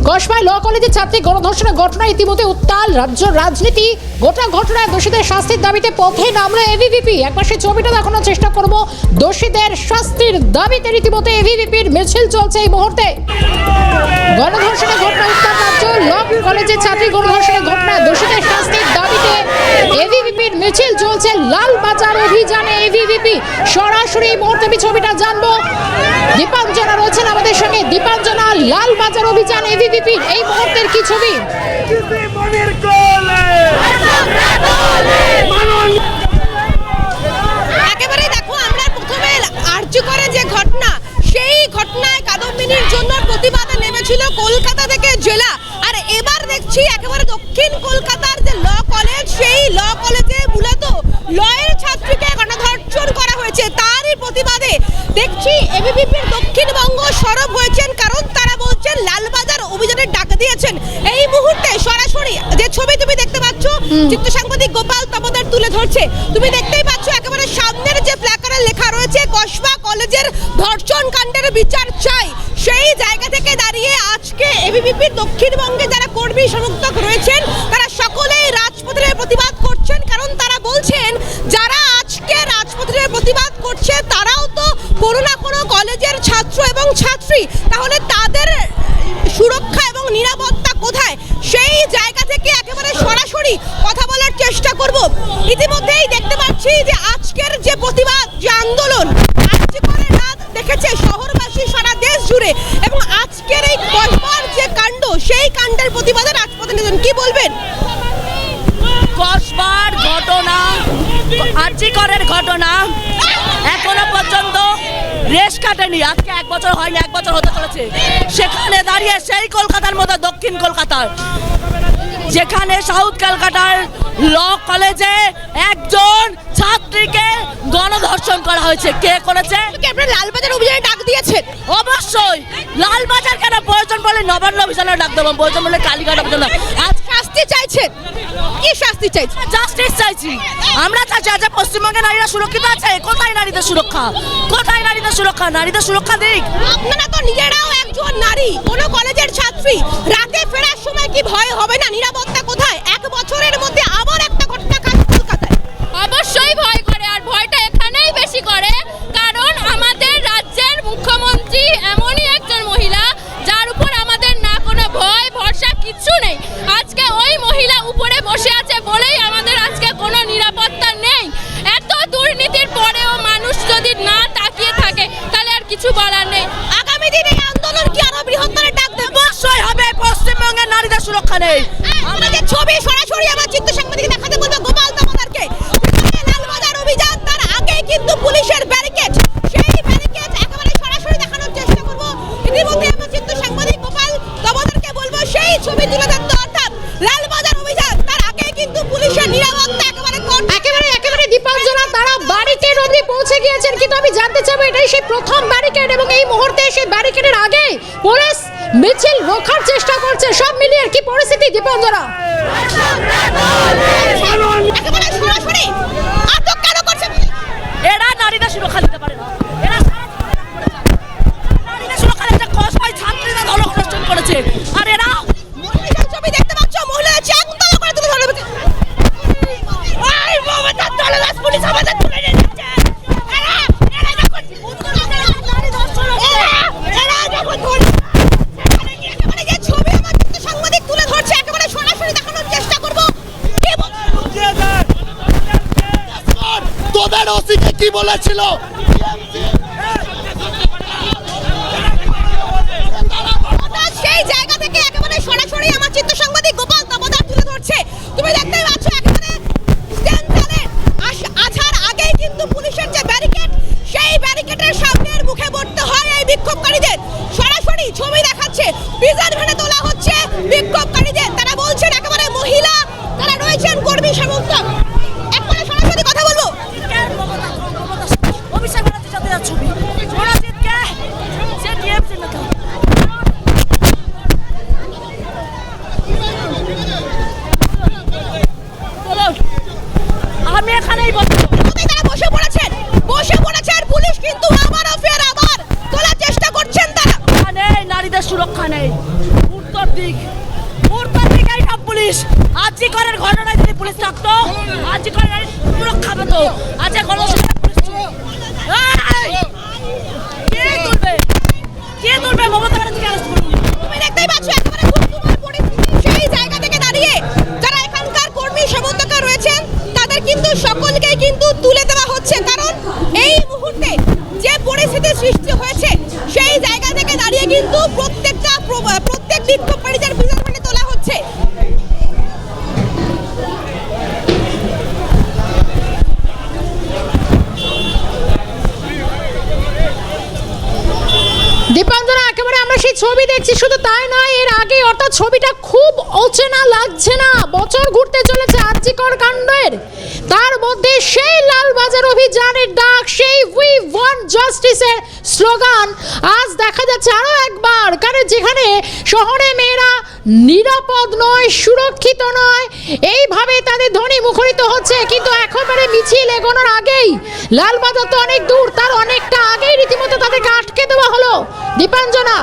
কসবায় ল কলেজের ছাত্রী গণধর্ষণের ঘটনায় ইতিমধ্যে উত্তাল রাজ্য রাজনীতি। গোটা ঘটনায় দোষীদের শাস্তির দাবিতে পথে নামলো এবিভিপি। একবার সেই ছবিটা দেখানোর চেষ্টা করব। দোষীদের শাস্তির দাবিতে রীতিমতো এবিভিপির মিছিল চলছে এই মুহূর্তে। গণধর্ষণের ঘটনায় উত্তাল রাজ্য। ল কলেজের ছাত্রী গণধর্ষণের ঘটনায় দোষীদের শাস্তির দাবিতে এবিভিপির মিছিল চলছে। লালবাজার অভিযানে এবিভিপি। সরাসরি এই মুহূর্তে আমি ছবিটা জানবো। দীপাঞ্জনা রয়েছেন আমাদের সঙ্গে। দীপাঞ্জনা, লালবাজার অভিযান এবিভিপির এই মুহূর্তের কি ছবি? একেবারে দেখো, আমরা প্রথমে আর্জি করে যে ঘটনা, সেই ঘটনায় কাদম্বিনীর জন্য প্রতিবাদে নেমেছিল কলকাতা থেকে জেলা। আর এবার দেখছি একেবারে দক্ষিণ কলকাতার যে ল কলেজ, সেই ল কলেজে মূলত লয়ের ছাত্রীকে গণধর্ষণ করা হয়েছে। তারই প্রতিবাদে দেখছি এবিভিপির দক্ষিণবঙ্গ সরব হয়েছেন, কারণ তারা বলছেন লালবাজার অভিযানের ডাক দিয়েছেন। এই মুহূর্তে সরাসরি যে ছবি তুমি দেখতে পাচ্ছ, চিত্র সাংবাদিক গোপাল তপদার তুলে ধরছে। তুমি দেখতেই পাচ্ছ একেবারে সামনের যে প্ল্যাকার্ডে লেখা রয়েছে কসবা কলেজের ধর্ষণ কাণ্ডের বিচার চাই। সেই জায়গা থেকে দাঁড়িয়ে আজকে এবিভিপির দক্ষিণবঙ্গে যারা কর্মী সমর্থক রয়েছেন, তারা সকলেই রাজপথে প্রতিবাদ করছেন। কারণ তারা বলছেন যারা আজকে রাজপথে প্রতিবাদ করছে তারাও তো কোনো না কোনো কলেজের ছাত্র এবং ছাত্রী, তাহলে তাদের সুরক্ষা এবং নিরাপত্তা কোথায়? সেই জায়গা থেকে একেবারে সরাসরি কথা বলার চেষ্টা করব। ইতিমধ্যেই দেখতে পাচ্ছি যে আজকের যে প্রতিবাদ, যে আন্দোলন দেখেছে শহরবাসী সারা দেশ জুড়ে, এবং আজকের এই কসবার যে কাণ্ড, সেই কাণ্ডের প্রতিবাদে রাজপথে নেমেছেন। কি বলবেন? কসবার ঘটনা, আরজিকরের ঘটনা এখনো পর্যন্ত রেশ কাটেনি। আজকে 1 বছর হয়নি, 1 বছর হতে চলেছে। সেখানে দাঁড়িয়ে সেই কলকাতার মধ্যে দক্ষিণ কলকাতার, যেখানে সাউথ কলকাতার ল কলেজে একজন ছাত্রীকে গণধর্ষণ করা হয়েছে। কে করেছে? আপনারা লালবাজার অভিযানে ডাক দিয়েছেন? অবশ্যই। লালবাজার কেন, প্রয়োজন বলে নবান্ন অভিযানে ডাক দেবো, প্রয়োজন বলে কালীঘাট অভিযানে। আজ শাস্তি চাইছেন? কি শাস্তি চাইছেন? জাস্টিস চাইছি। আমরা চাইছি আজ পশ্চিমবঙ্গে নারীরা সুরক্ষিত আছে। কোথায় নারীদের সুরক্ষা? কোথায় নারীদের সুরক্ষা? নারীদের সুরক্ষা দিক। আপনারা তো নিজেরাও একজন নারী, কোন কলেজের ছাত্রী। রাতে ফেরার সময় কি ভয় হবে না? নিরাপত্তা কোথায়? 1 বছরের মধ্যে আবার একটা ঘটনা কলকাতায়। অবশ্যই ভয় করে, আর ভয়টা এখানেই বেশি করে কারণ আমাদের রাজ্যের মুখ্যমন্ত্রী এমনই একজন মহিলা যার উপর আমাদের না কোনো ভয় ভরসা কিচ্ছু নেই। আজকে ওই মহিলা উপরে বসে আছে বলেই আমাদের আজকে কোনো নিরাপত্তা নেই। এত দুর্নীতির পরেও মানুষ যদি না তাকিয়ে থাকে তাহলে আর কিছু বলার নেই। আগামী দিনে এই আন্দোলন কি আরো বৃহত্তর ডাক দেবে? অবশ্যই হবে। পশ্চিমবঙ্গের নারীদের সুরক্ষা নেই। আমরা যে ছবি সরাসরি আমার চিত্র সাংবাদিক দেখাতে বলবো গোপাল দামোদরকে। লালবাজার অভিযান, তার আগে কিন্তু পুলিশের ব্যারিকেড, সেই ব্যারিকেড একেবারে সরাসরি দেখানোর চেষ্টা করব। ইতিমধ্যে আমার চিত্র সাংবাদিক গোপাল দামোদরকে বলবো সেই ছবি তুলে ধরতে। অর্থাৎ লালবাজার অভিযান, তার আগে কিন্তু পুলিশের নিরাপত্তা একেবারে দীপাঞ্জনা, তারা ব্যারিকেড অবধি পৌঁছে গিয়েছেন। কিন্তু আমি জানতে চাইবো, এটাই সেই প্রথম ব্যারিকেড এবং এই মুহূর্তে সেই ব্যারিকেডের আগে পুলিশ মিছিল রোখার চেষ্টা করছে। সব মিলিয়ে কি পরিস্থিতি দীপাঞ্জনা? একেবারে সরাসরি আটক কেন করছে? এরা নারীদের সুরক্ষা দিতে পারে না। এরা নারীদের সুরক্ষা দিতে কসবাই ছাত্রীরা গণধর্ষণ করেছে। আর এরা মহিলার ছবি দেখতে পাচ্ছ, মহিলারা চাকতলা করে তুলে ধরে বলছে এই মমতা দলদাস পুলিশ আমাদের তুলে নিয়ে যাচ্ছে। এরা যখন নারী ধর্ষণ হচ্ছে, এরা যখন একেবারে যে ছবি আমার চিত্র সাংবাদিক তুলে ধরছে, একেবারে সরাসরি দেখানোর চেষ্টা করব। তোদের ওসিকে কি বলেছিল? সেই জায়গা থেকে একেবারে সরাসরি আমার চিত্র সাংবাদিক গোপাল দামোদর তুলে ধরছে। তুমি দেখতেই পাচ্ছ একেবারে স্ট্যান্ডে আসার আগেই কিন্তু পুলিশের যে ব্যারিকেড, সেই ব্যারিকেডের সামনের মুখে পড়তে হয় এই বিক্ষোভকারীদের। সরাসরি ছবি দেখাচ্ছে, পিজার ভ্যানে তোলা হচ্ছে বিক্ষোভকারীদের। তারা বলছেন একেবারে মহিলা, তারা রয়েছেন কর্মী সমর্থক। একবারে সরাসরি কথা বলবো। অভিষেক ব্যানার্জির সাথে যার ছবি, ওরা জিতকে সে টিএমসি নেতা। দিক পূর্বাধিক এই সব পুলিশ আজকে করার ঘটনায় যদি পুলিশ থাকতো আজকে করার সুরক্ষা পেত আজকে গণসংখ্যা পুলিশ কে তুলবে মমতা ব্যানার্জিকে অ্যারেস্ট করুন। তুমি দেখতেই পাচ্ছ একেবারে ধুমধুমার পরিস্থিতি। সেই জায়গা থেকে দাঁড়িয়ে যারা এখানকার কর্মী সমর্থকরা রয়েছেন তাদের কিন্তু সকলকেই কিন্তু তুলে দেওয়া হচ্ছে, কারণ এই মুহূর্তে যে পরিস্থিতি সৃষ্টি হয়েছে সেই জায়গা থেকে দাঁড়িয়ে কিন্তু প্রত্যেক বিক্ষোভকারীদের বিজয় তোলা হচ্ছে। দীপাঞ্জনা, একেবারে আমরা সেই ছবি দেখছি, শুধু তাই নয় এর আগে অর্থাৎ ছবিটা খুব অচেনা লাগছে না। বছর ঘুরতে চলেছে আরজিকর কাণ্ডের, তার মধ্যে সেই লালবাজার অভিযানের ডাক, সেই উই ওয়ান্ট জাস্টিসের স্লোগান আজ দেখা যাচ্ছে আরো একবার। কারণ যেখানে শহরে মেয়েরা নিরাপদ নয়, সুরক্ষিত নয়, এইভাবে তাদের ধ্বনি মুখরিত হচ্ছে, কিন্তু একেবারে মিছিল এগোনোর আগেই লালবাজার তো অনেক দূর, তার অনেকটা আগেই রীতিমতো তাদেরকে আটকে দেওয়া হলো। দীপাঞ্জনা,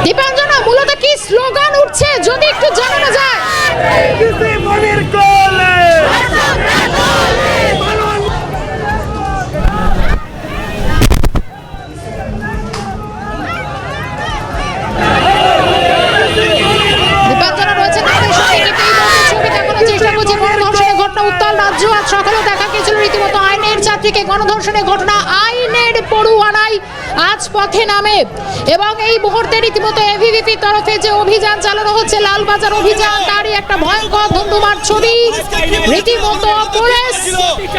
দীপাঞ্জনা, মূলত কি স্লোগান উঠছে যদি একটু জানানো যায়? দীপাঞ্জনা রয়েছেন আমাদের সঙ্গে, কিন্তু এই মুহূর্তে ছবি দেখানোর চেষ্টা করছি। গণধর্ষণের ঘটনা উত্তাল রাজ্য। আজ সকালে দেখা গিয়েছিল রীতিমতো আইনের ছাত্রীকে গণধর্ষণের ঘটনা, আইনের পড়ুয়ারাই আজ পথে নামে, এবং এই মুহূর্তে রীতিমতো এভিভিপির তরফে যে অভিযান চালানো হচ্ছে লালবাজার অভিযান, তারই একটা ভয়ঙ্কর ধুমধুমার ছবি। রীতিমতো পুলিশ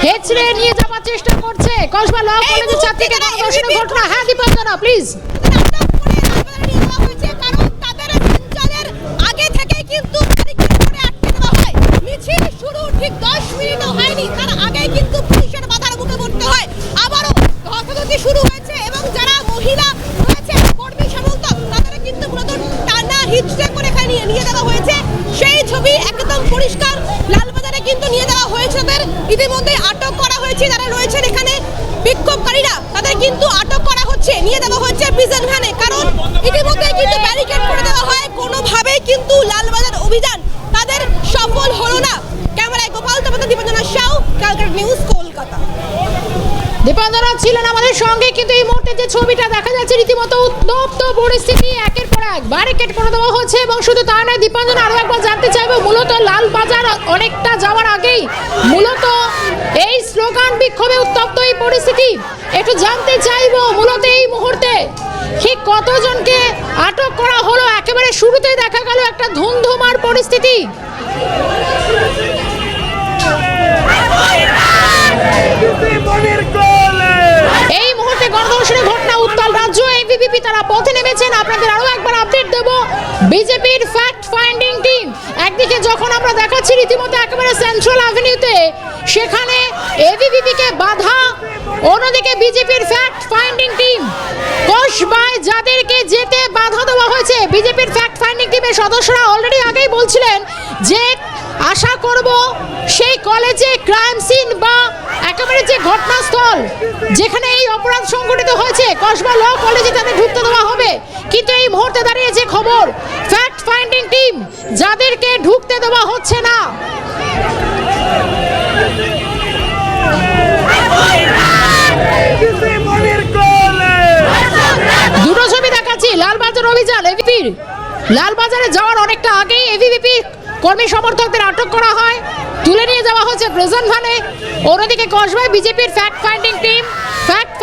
হেঁচড়ে নিয়ে যাওয়ার চেষ্টা করছে কসবা ল কলেজের ছাত্রীকে গণধর্ষণের ঘটনা। হ্যাঁ দীপাঞ্জনা, প্লিজ। শুরু হয়েছে এবং যারা মহিলা রয়েছে কর্মী সমর্থক তাদের কিন্তু মূলত টানা হিচড়ে করে এখানে নিয়ে দেওয়া হয়েছে। সেই ছবি একদম পরিষ্কার, লালবাজারে কিন্তু নিয়ে দেওয়া হয়েছে। তাদের ইতিমধ্যে আটক করা হয়েছে, যারা রয়েছেন এখানে বিক্ষোভকারীরা তাদের কিন্তু আটক করা হচ্ছে, নিয়ে দেওয়া হচ্ছে প্রিজন ভ্যানে, কারণ ইতিমধ্যে কিন্তু ব্যারিকেড করে দেওয়া হয়। কোনোভাবেই কিন্তু লালবাজার অভিযান তাদের সফল হলো না। ক্যামেরায় গোপাল তপতা, দীপাঞ্জনা সাউ, ক্যালকাটা নিউজ, কলকাতা। দীপাঞ্জনা ছিলেন আমাদের সঙ্গে, কিন্তু এই মুহূর্তে যে ছবিটা দেখা যাচ্ছে রীতিমতো উত্তপ্ত পরিস্থিতি, একের পর এক ব্যারিকেড করে দেওয়া হচ্ছে। এবং শুধু তা নয় দীপাঞ্জনা, আরো একবার জানতে চাইবো, মূলত লালবাজার অনেকটা যাওয়ার আগেই মূলত এই স্লোগান বিক্ষোভে উত্তপ্ত এই পরিস্থিতি, একটু জানতে চাইবো মূলত এই মুহূর্তে ঠিক কতজনকে আটক করা হলো? একেবারে শুরুতেই দেখা গেল একটা ধুমধুমার পরিস্থিতি। এই মুহূর্তে গণধর্ষণের ঘটনা উত্তাল রাজ্য, এবিভিপি তারা পথে নেমেছেন। আপনাদের আরো একবার আপডেট দেব। বিজেপির ফ্যাক্ট ফাইন্ডিং টিম একদিকে যখন আমরা দেখাচ্ছি রীতিমতো একেবারে সেন্ট্রাল অ্যাভিনিউতে, সেখানে এবিভিপিকে বাধা, অন্যদিকে বিজেপির ফ্যাক্ট ফাইন্ডিং টিম কসবায় যাদেরকে যেতে বাধা দেওয়া হয়েছে। বিজেপির ফ্যাক্ট ফাইন্ডিং টিমের সদস্যরা অলরেডি আগেই বলছিলেন যে আশা করব সেই কলেজে ক্রাইম সিন বা একেবারে যে ঘটনাস্থল যেখানে এই অপরাধ সংঘটিত হয়েছে কসবা ল কলেজে তাদের ঢুকতে দেওয়া হবে। কিন্তু এই মুহূর্তে দাঁড়িয়ে যে খবর, ফ্যাক্ট ফাইন্ডিং টিম যাদেরকে ঢুকতে দেওয়া হচ্ছে না। দুটো ছবি দেখাচ্ছি, লালবাজার অভিযান এবিভিপির, লালবাজারে যাওয়ার অনেকটা আগেই এবিভিপি কর্মী সমর্থকদের আটক করা হয়, তুলে নিয়ে যাওয়া হচ্ছে প্রিজন ভ্যানে। অন্যদিকে কসবায় বিজেপির ফ্যাক্ট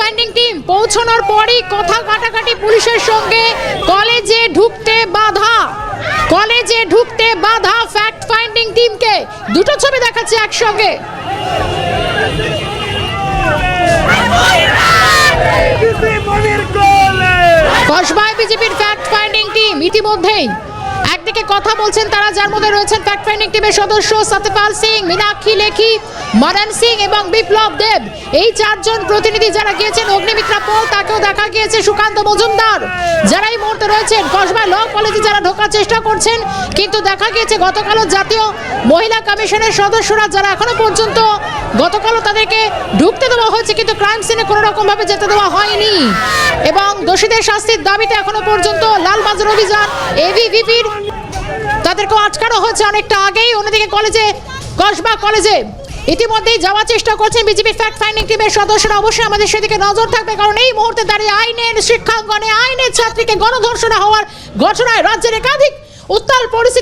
ফাইন্ডিং টিম পৌঁছানোর পরই কথা কাটাকাটি পুলিশের সঙ্গে। কলেজে ঢুকতে বাধা ফ্যাক্ট ফাইন্ডিং টিমকে। দুটো ছবি দেখাচ্ছে একসঙ্গে। কসবায় বিজেপির ফ্যাক্ট ফাইন্ডিং টিম ইতিমধ্যেই একদিকে কথা বলছেন তারা, যার মধ্যে রয়েছেন ফ্যাক্ট ফাইন্ডিং টিমের সদস্য সত্যপাল সিং, মীনাক্ষী লেখি, মদন সিং এবং বিপ্লব দেব। এই চারজন প্রতিনিধি যারা গিয়েছেন, অগ্নিমিত্রা পোল তাকেও দেখা গিয়েছে, সুকান্ত মজুমদার, যারা এই মুহূর্তে রয়েছেন কসবা ল কলেজে যারা ঢোকার চেষ্টা করছেন, কিন্তু দেখা গিয়েছে গতকালও জাতীয় মহিলা কমিশনের সদস্যরা যারা এখনো পর্যন্ত গতকালও তাদেরকে ঢুকতে দেওয়া হয়েছে, কিন্তু ক্রাইম সিনে কোনো রকম ভাবে যেতে দেওয়া হয়নি। এবং দোষীদের শাস্তির দাবিতে এখনো পর্যন্ত লালবাজার অভিযান এবিভিপির তাদেরকেও আটকানো হয়েছে অনেকটা আগেই। অন্যদিকে কলেজে, কসবা কলেজে ইতিমধ্যেই যাওয়ার চেষ্টা করছেন বিজেপি ফ্যাক্ট ফাইন্ডিং টিমের সদস্যরা। অবশ্যই আমাদের সেদিকে নজর থাকবে, কারণ এই মুহূর্তে দাঁড়িয়ে আইনের শিক্ষাঙ্গনে আইনের ছাত্রীকে গণধর্ষণ হওয়ার ঘটনায় রাজ্যের একাধিক উত্তাল পরিস্থিতি।